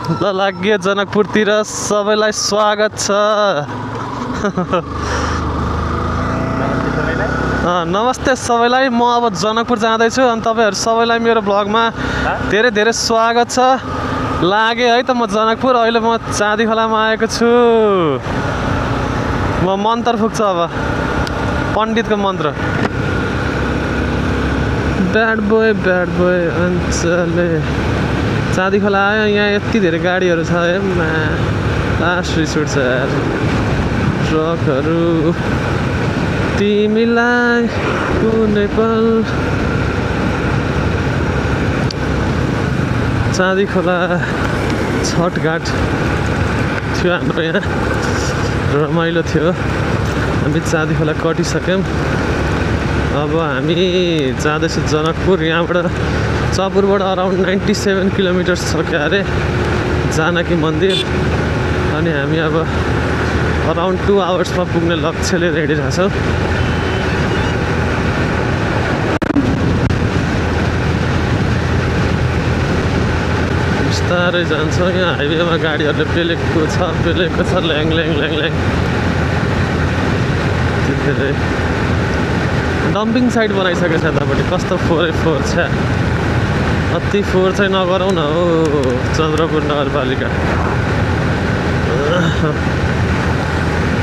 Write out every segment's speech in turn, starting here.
ल लाग्यो जनकपुरतिर सबैलाई स्वागत छ। नमस्ते सबैलाई, म अब जनकपुर जाँदैछु अनि तपाईँहरू सबैलाई मेरो ब्लगमा धेरै धेरै स्वागत छ। लागे है त म जनकपुर, अहिले म चाँदी खोलामा आएको छु। म मन्त्र फुक्छु अब, पण्डितको मन्त्र। ब्याड बोय अञ्चले चाँदी खोला आयो। यहाँ यति धेरै गाडीहरू छ है, लास्ट रिस उठ्छ यार। ट्रकहरू तिमीलाई कुनै पल चाँदी खोला छठघाट थियो हाम्रो यहाँ, रमाइलो थियो। हामी चाँदी खोला कटिसक्यौँ। अब हामी जाँदैछु जनकपुर। यहाँबाट चपुरबाट अराउन्ड 97 किलोमिटर्स छ क्या अरे जानकी मन्दिर। अनि हामी अब अराउन्ड 2 आवर्समा पुग्ने लक्ष्यले रेडी रहेछौँ। बिस्तारै जान्छौँ। यहाँ हाइवेमा गाडीहरूले पेलेको छ ल्याङ ल्याङ ल्याङ ल्याङ। धेरै डम्पिङ साइट बनाइसकेको छ यतापट्टि। कस्तो 4x4 छ, अति 4 चाहिँ नगरौँ न हो चन्द्रपुर नगरपालिका।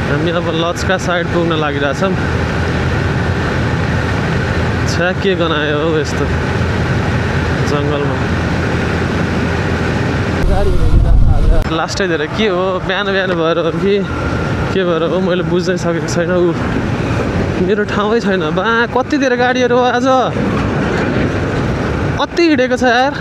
हामी अब लचका साइड पुग्न लागिरहेछौँ। छ्या के गनायो हो यस्तो जङ्गलमा। लास्टै धेरै के हो, बिहान भएर हो कि के भएर हो मैले बुझ्नै सकेको छैन। मेरो ठाउँै छैन बा। कति धेरै गाडीहरू आज अति हिँडेको छ यार।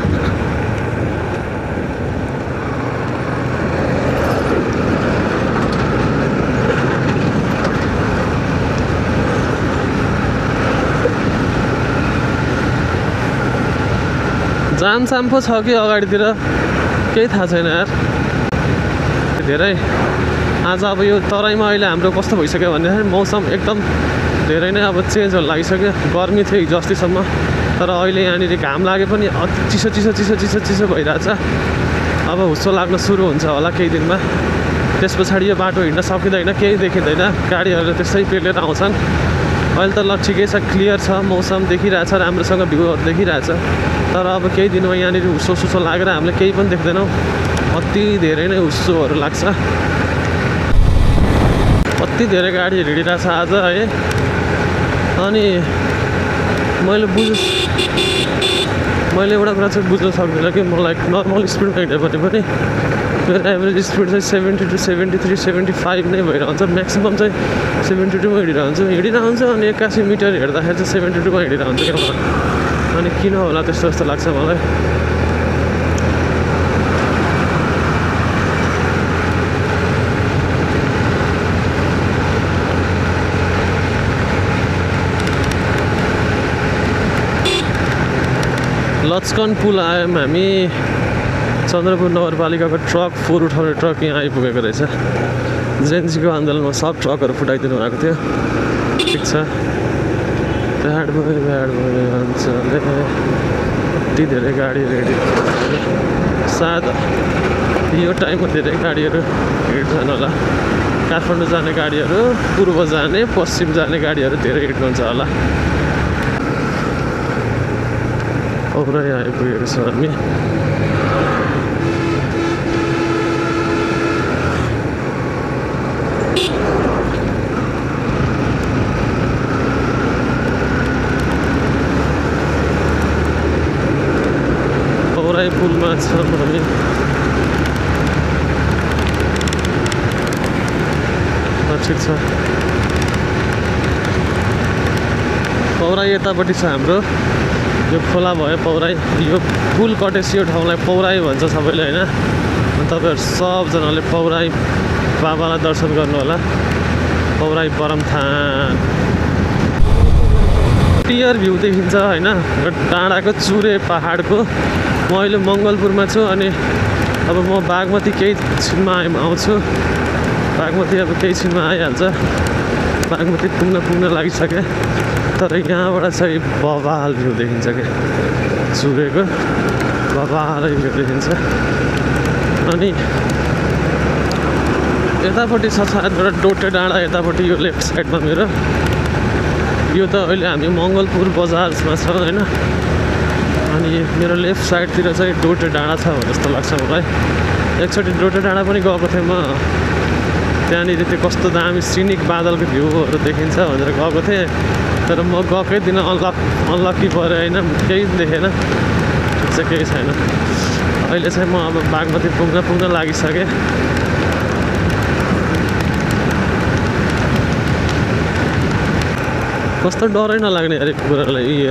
जामसाम पो छ कि अगाडितिर केही थाहा छैन यार। धेरै आज अब यो तराईमा अहिले हाम्रो कस्तो भइसक्यो भन्दाखेरि मौसम एकदम धेरै नै अब चेन्ज हुन लागिसक्यो। गर्मी थियो हिजो अस्तिसम्म, तर अहिले यहाँनिर घाम लागे पनि अति चिसो भइरहेछ। अब हुस्सो लाग्न सुरु हुन्छ होला केही दिनमा। त्यस पछाडि यो बाटो हिँड्न सकिँदैन, केही देखिँदैन। गाडीहरू त्यसै पेलेर आउँछन्। अहिले त ल ठिकै छ, क्लियर छ, मौसम देखिरहेछ, राम्रोसँग भ्यूहरू देखिरहेछ। तर अब केही दिनमा यहाँनिर हुस्सो लागेर हामीले केही पनि देख्दैनौँ। अति धेरै नै हुस्सोहरू लाग्छ। अति धेरै गाडीहरू हिँडिरहेछ आज है। अनि मैले एउटा कुरा चाहिँ बुझ्न सक्दिनँ कि मलाई नर्मल स्पिडमा हिँड्यो भने पनि मेरो एभरेज स्पिड चाहिँ 70 to 73, 75 नै भइरहन्छ। म्याक्सिमम् चाहिँ 72 मा हिँडिरहन्छ। अनि 81 मिटर हिँड्दाखेरि चाहिँ 72 मा हिँडिरहन्छ क्या मलाई। अनि किन होला त्यस्तो जस्तो लाग्छ मलाई। लचकन पुल आयौँ हामी। चन्द्रपुर नगरपालिकाको ट्रक 4 उठाउने ट्रक यहाँ आइपुगेको रहेछ। जेएनसीको आन्दोलनमा सब ट्रकहरू फुटाइदिनु भएको थियो। ठिक छ। ब्याड बोय अञ्चले यति धेरै गाडी रेडी। सायद यो टाइममा धेरै गाडीहरू हिँड्छन् होला। काठमाडौँ जाने गाडीहरू, पूर्व जाने, पश्चिम जाने गाडीहरू धेरै हिँड्नुहुन्छ होला। औरै आइपुगेको छ हामी। औरै पुलमा छौँ हामी। ठिक छ। पौराई यतापट्टि छ हाम्रो। यो खोला भयो पौराई। यो पुल कटेपछि यो ठाउँलाई पौराई भन्छ सबैले होइन। तपाईँहरू सबजनाले पौराई बाबालाई दर्शन गर्नु होला। पौराई परमथान क्लियर भ्यू देखिन्छ होइन। डाँडाको चुरे पहाडको। म अहिले मङ्गलपुरमा छु। अनि अब म बागमती केही छिनमा आउँछु। बागमती अब केही छिनमा आइहाल्छ। बागमती पुग्न लागिसके। तर यहाँबाट चाहिँ बवाल भ्यू देखिन्छ क्या चुरेको। बवालै भ्यू देखिन्छ। अनि यतापट्टि छ सायदबाट डोटे डाँडा यतापट्टि यो लेफ्ट साइडमा मेरो यो त अहिले हामी मङ्गलपुर बजारमा छ होइन अनि मेरो लेफ्ट साइडतिर चाहिँ डोटे डाँडा छ जस्तो लाग्छ मलाई एकचोटि डोटे डाँडा पनि गएको थिएँ म त्यहाँनिर त्यो कस्तो दामी सिनिक बादलको भ्यूहरू देखिन्छ भनेर गएको थिएँ तर म गएकै दिन अनलक्की पऱ्यो होइन केही देखेन ठिक चाहिँ केही छैन अहिले चाहिँ म अब बागमती पुग्न लागिसकेँ कस्तो डरै नलाग्ने अरे कुरालाई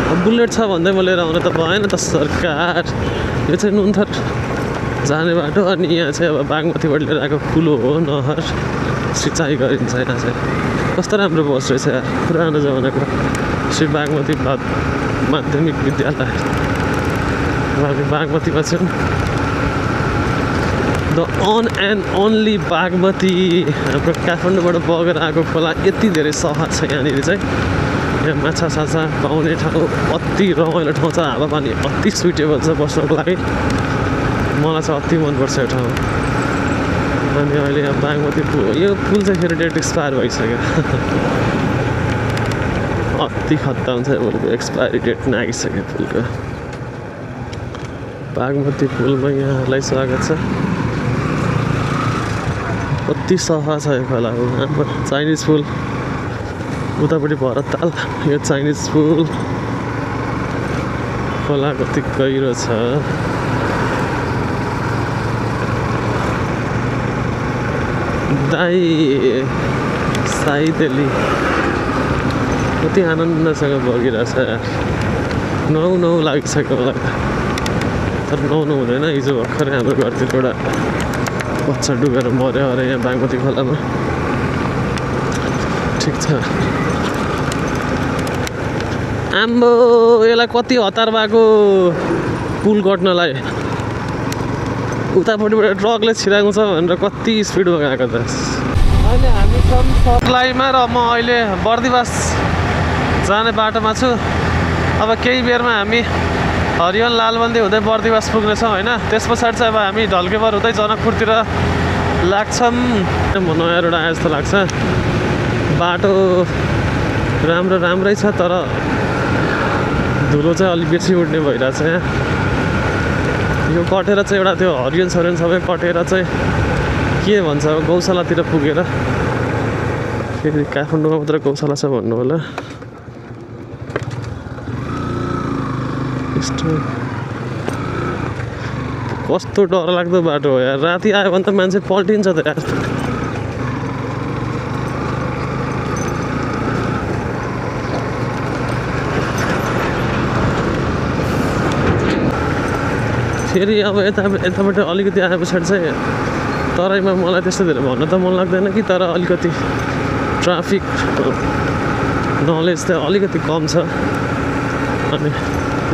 अब बुलेट छ भन्दै म लिएर आउनु त भएन त सरकार यो चाहिँ नुनथर जाने बाटो अनि यहाँ चाहिँ अब बागमतीबाट लिएर आएको ठुलो हो नहर सिँचाइ गरिन्छ यहाँ चाहिँ कस्तो राम्रो बस रहेछ यार पुरानो जमानाको श्री बागमती माध्यमिक विद्यालय हामी बागमतीमा छौँ the one and only Bagmati हाम्रो काठमाडौँबाट बगेर आएको खोला यति धेरै सफा छ यहाँनिर चाहिँ यहाँ माछा साछा पाउने ठाउँ अति रमाइलो ठाउँ छ हावापानी अति सुइटेबल छ बस्नको लागि मलाई चाहिँ अति मनपर्छ यो ठाउँ अनि अहिले यहाँ बागमती पुल यो पुल चाहिँ फेरि डेट एक्सपायर भइसक्यो अति खत्ता हुन्छ पुलको एक्सपायरी डेट नागिसक्यो पुलको बागमती पुलमा यहाँहरूलाई स्वागत छ कति सफा छ यो खोला हाम्रो चाइनिज फुल उतापट्टि भरताल यो चाइनिज फुल खोला कति गहिरो छ दाई साइदेली कति आनन्दसँग बगिरहेछ नौ लागिसक्यो मलाई तर नुहाउनु हुँदैन हिजो भर्खरै हाम्रो घरतिर एउटा बच्चा डुबेर मऱ्यो अरे यहाँ बागमती खोलामा ठिक छ आम्बो यसलाई कति हतार भएको पुल कट्नलाई उतापट्टिबाट ट्रकले छिराएको छ भनेर कति स्पिडमा गएको त अहिले हामी छौँ सर्लाहीमा र म अहिले बर्दिवास जाने बाटोमा छु अब केही बेरमा हामी हरियन लालबन्दी हुँदै बर्दिवास पुग्नेछौँ होइन त्यस पछाडि चाहिँ अब हामी ढल्केबर हुँदै जनकपुरतिर लाग्छौँ नयाँ रोड आए जस्तो लाग्छ बाटो राम्रै छ तर धुलो चाहिँ अलिक बेसी उड्ने भइरहेछ यहाँ यो कटेर चाहिँ एउटा त्यो हरियन सरियन सबै कटेर चाहिँ के भन्छ अब गौशालातिर पुगेर फेरि काठमाडौँमा मात्र गौशाला छ भन्नु होला कस्तो डरलाग्दो बाटो हो यार राति आयो भने त मान्छे पल्टिन्छ त यार फेरि अब यताबाट अलिकति आए पछाडि चाहिँ तराईमा मलाई त्यस्तो धेरै भन्न त मन लाग्दैन कि तर अलिकति ट्राफिक नलेज चाहिँ अलिकति कम छ अनि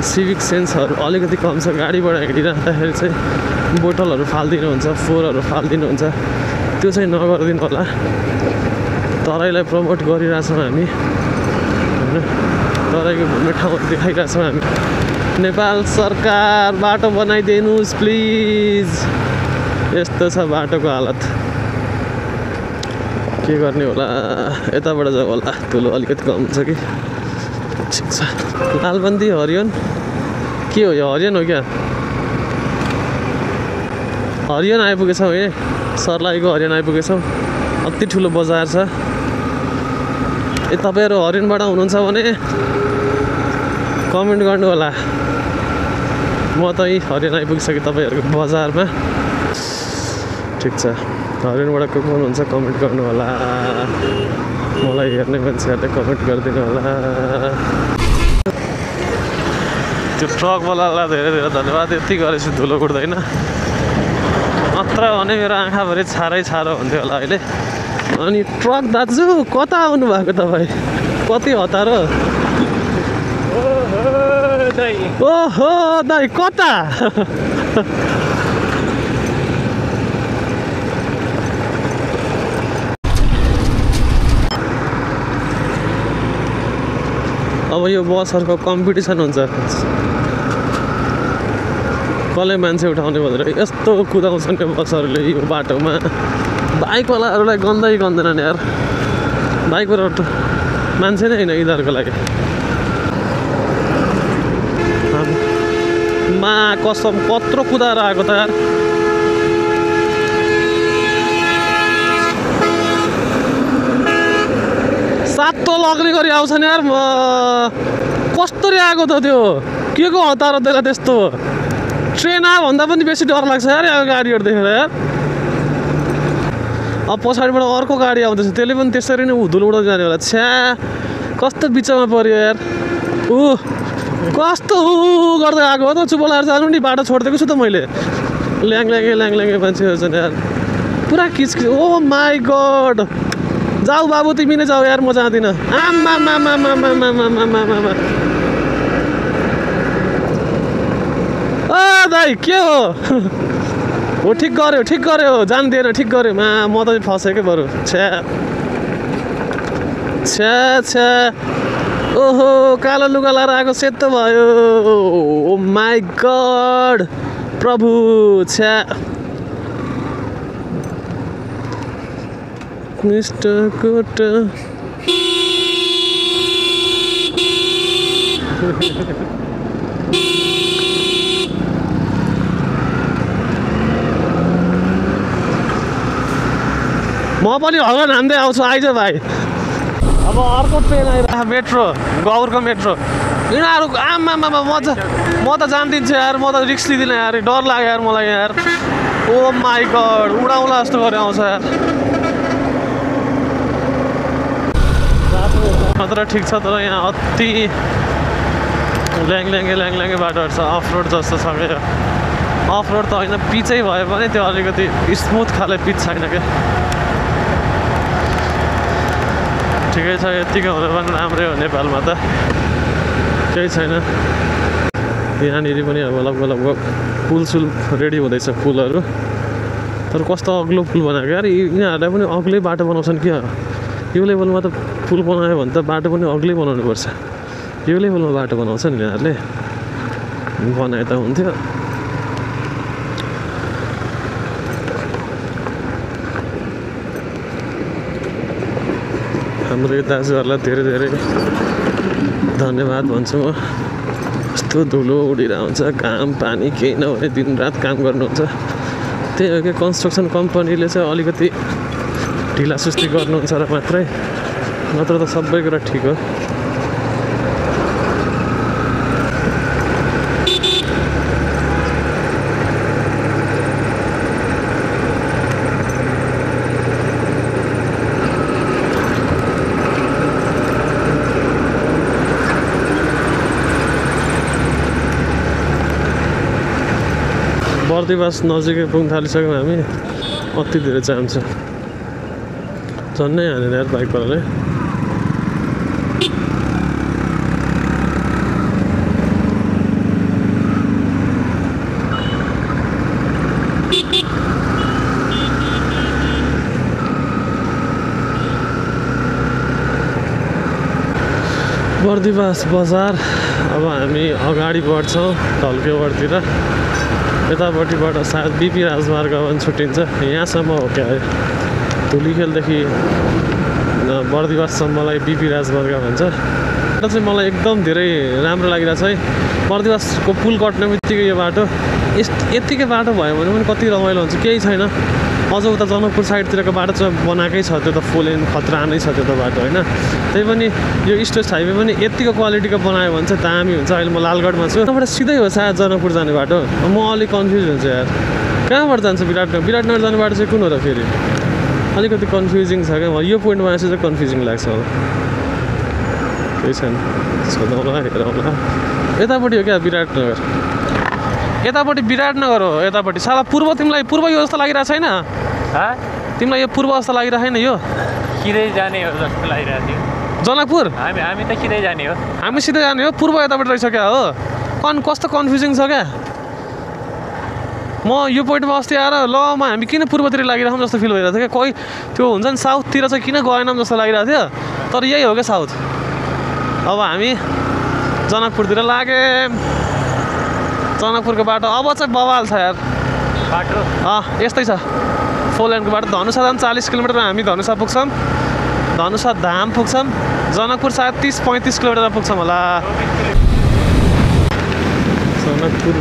सिभिक सेन्सहरू अलिकति कम छ गाडीबाट हिँडिरहँदाखेरि चाहिँ बोतलहरू फालिदिनुहुन्छ फोहोरहरू फालिदिनुहुन्छ त्यो चाहिँ नगरिदिनु होला तराईलाई प्रमोट गरिरहेछौँ हामी होइन तराईको घुम्ने ठाउँहरू देखाइरहेछौँ हामी नेपाल सरकार बाटो बनाइदिनुहोस् प्लिज यस्तो छ बाटोको हालत के गर्ने होला यताबाट जाऊ होला धुलो अलिकति कम छ कि ठिक छ लालबन्दी हरियन के हो यो हरियन हो क्या हरियन आइपुगेछौँ है सर्लाहीको हरियन आइपुगेछौँ अति ठुलो बजार छ तपाईँहरू हरियनबाट हुनुहुन्छ भने कमेन्ट गर्नु होला म त यही हरियन आइपुगिसकेँ तपाईँहरूको बजारमा ठिक छ हरियनबाट को हुनुहुन्छ कमेन्ट गर्नु होला मलाई हेर्ने मान्छेहरूले कमेन्ट गरिदिनु होला त्यो ट्रकवालालाई धेरै धेरै धन्यवाद यति गरेपछि धुलो उड्दैन मात्र भने मेरो आँखाभरि छारो हुन्थ्यो होला अहिले अनि ट्रक दाजु कता आउनु भएको तपाईँ कति हतार हो ओहो दाइ कता अब यो बसहरूको कम्पिटिसन हुन्छ कसले मान्छे उठाउने भनेर यस्तो कुदाउँछन् नि बसहरूले यो बाटोमा बाइकवालाहरूलाई गन्दै गन्दैन नि यार बाइकवालाहरू त मान्छे नै होइन यिनीहरूको लागि मा कसम कत्रो कुदाएर आएको त यार सातो लग्ने गरी आउँछ नि यार कस्तरी आएको त त्यो के को हतार त्यसलाई त्यस्तो ट्रेन आयो भन्दा पनि बेसी डर लाग्छ यार यो गाडीहरू देखेर यार अब पछाडिबाट अर्को गाडी आउँदैछ त्यसले पनि त्यसरी नै धुलो उडाउँदै जाने होला छ्या कस्तो बिचमा पऱ्यो यार कस्तो गर्दै आएको हो त चुप लाएर जानु नि बाटो छोडिदिएको छु त मैले ल्याङ मान्छेहरू छन् यार पुरा किचकिच ओ माई गड जाऊ बाबु तिमी नै जाऊ यार म जाँदिनँ आमा दाइ के हो ठिक गर्यो जान्दिएन ठिक गर्यो म त फसेकै बरु छ्या ओहो कालो लुगा लाएर आएको सेतो भयो ओ माई गड प्रभु छ्या मिस्टर कोटा म पनि हगन हान्दै आउँछु आइज भाइ अब अर्को ट्रेन आइरहेको मेट्रो गौरको मेट्रो यिनीहरू आमा म त जानिदिन्छु यार म त रिक्स लिँदिनँ यार डर लाग्यो यार मलाई यार ओ माई गड उडाउला जस्तो गरेर आउँछ यार मात्र ठिक छ तर यहाँ अति ल्याङल्याङ्गे बाटोहरू छ अफ रोड जस्तो छ क्या अफ रोड त होइन पिचै भयो भने त्यो अलिकति स्मुथ खाले पिच छैन क्या ठिकै छ यत्तिकै हुनु पनि राम्रै हो नेपालमा त केही छैन यहाँनिर पनि अब लगभग पुलसुल रेडी हुँदैछ पुलहरू तर कस्तो अग्लो पुल बनाएको यार यिनीहरूलाई पनि अग्लै बाटो बनाउँछन् क्या यो लेभलमा त पुल बनायो भने त बाटो पनि अग्लै बनाउनु पर्छ यो लेभलमा बाटो बनाउँछ नि यिनीहरूले बनाए त हुन्थ्यो हाम्रो यो दाजुहरूलाई धेरै धन्यवाद भन्छु म यस्तो धुलो उडिरहेको हुन्छ घाम पानी केही नभए दिनरात काम गर्नुहुन्छ त्यही हो कि कन्स्ट्रक्सन कम्पनीले चाहिँ अलिकति ढिलासुस्ती गर्नुहुन्छ र मात्रै नत्र त सबै कुरा ठिक हो बर्दिवास नजिकै पुग्न थालिसक्यौँ हामी अति धेरै जाम छ झन्नै हानेर यार बाइकवालाले बर्दिवास बजार अब हामी अगाडि बढ्छौँ ढल्केवरतिर यतापट्टिबाट सायद बिपी राजमार्ग पनि छुट्टिन्छ यहाँसम्म हो क्या है धुलीखेलदेखि बर्दिवाससम्मलाई बिपी राजमार्ग भन्छ र चाहिँ मलाई एकदम धेरै राम्रो लागिरहेछ है बर्दिवासको पुल कट्ने बित्तिकै यो बाटो यत्तिकै बाटो भयो भने पनि कति रमाइलो हुन्छ केही छैन अझ उता जनकपुर साइडतिरको बाटो चाहिँ बनाएकै छ त्यो त फुल एन्ड खतरा नै छ त्यो त बाटो होइन त्यही पनि यो स्टेट हाइवे पनि यत्तिको क्वालिटीको बनायो भने चाहिँ दामी हुन्छ अहिले म लालगढमा छु त्यहाँबाट सिधै हो सायद जनकपुर जाने बाटो म अलिक कन्फ्युज हुन्छु यार कहाँबाट जान्छ विराटनगर जाने बाटो चाहिँ कुन हो र फेरि अलिकति कन्फ्युजिङ छ क्या यो पोइन्टमा आएपछि चाहिँ कन्फ्युजिङ लाग्छ होला केही छैन सोधौँला हेरौँला यतापट्टि हो क्या विराटनगर यतापट्टि विराटनगर हो यतापट्टि साला पूर्व तिमीलाई पूर्व यो जस्तो लागिरहेको छैन तिमीलाई यो पूर्व जस्तो लागिरहेको छैन यो सिधै जाने हो जस्तो लागिरहेको थियो जनकपुर हामी त सिधै जाने हो हामी सिधै जाने हो पूर्व यतापट्टि रहेछ क्या हो कस्तो कन्फ्युजिङ छ क्या म यो पोइन्टमा अस्ति आएर ल हामी किन पूर्वतिर लागिरहेको जस्तो फिल भइरहेको थियो क्या कोही त्यो हुन्छ नि साउथतिर चाहिँ किन गएनौँ जस्तो लागिरहेको थियो तर यही हो क्या साउथ अब हामी जनकपुरतिर लाग्यौँ जनकपुरको बाटो अब चाहिँ बवाल छ यार। बाटो यस्तै छ 4 लेनको बाटो। धनुषा धाम 40 किलोमिटरमा हामी धनुषा पुग्छौँ, धनुषा धाम पुग्छौँ। जनकपुर सायद 30-35 किलोमिटरमा पुग्छौँ होला। जनकपुर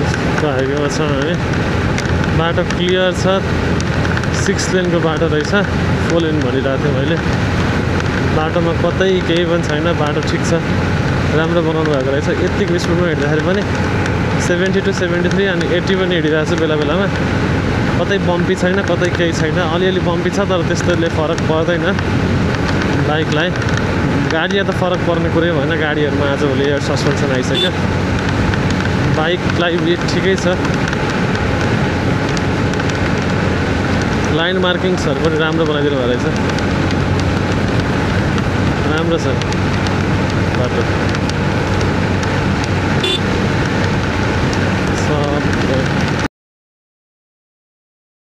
हाइवेमा छ हामी। बाटो क्लियर छ, 6 लेनको बाटो रहेछ, 4 लेन भनिरहेको थिएँ मैले। बाटोमा कतै केही पनि छैन, बाटो ठिक छ, राम्रो बनाउनु भएको रहेछ। यतिको स्पिडमा हिँड्दाखेरि पनि 70 to 73 अनि 80 पनि हिँडिरहेको छु बेला बेलामा। कतै बम्पी छैन, कतै केही छैन। अलिअलि बम्पी छ तर त्यस्तोले फरक पर्दैन बाइकलाई। गाडीमा त फरक पर्ने कुरै भएन, गाडीहरूमा आजभोलि एयर सस्पेन्सन आइसक्यो। बाइकलाई ठिकै छ। लाइन मार्किङ्सहरू पनि राम्रो बनाइदिनु भएको रहेछ, राम्रो छ बाटो।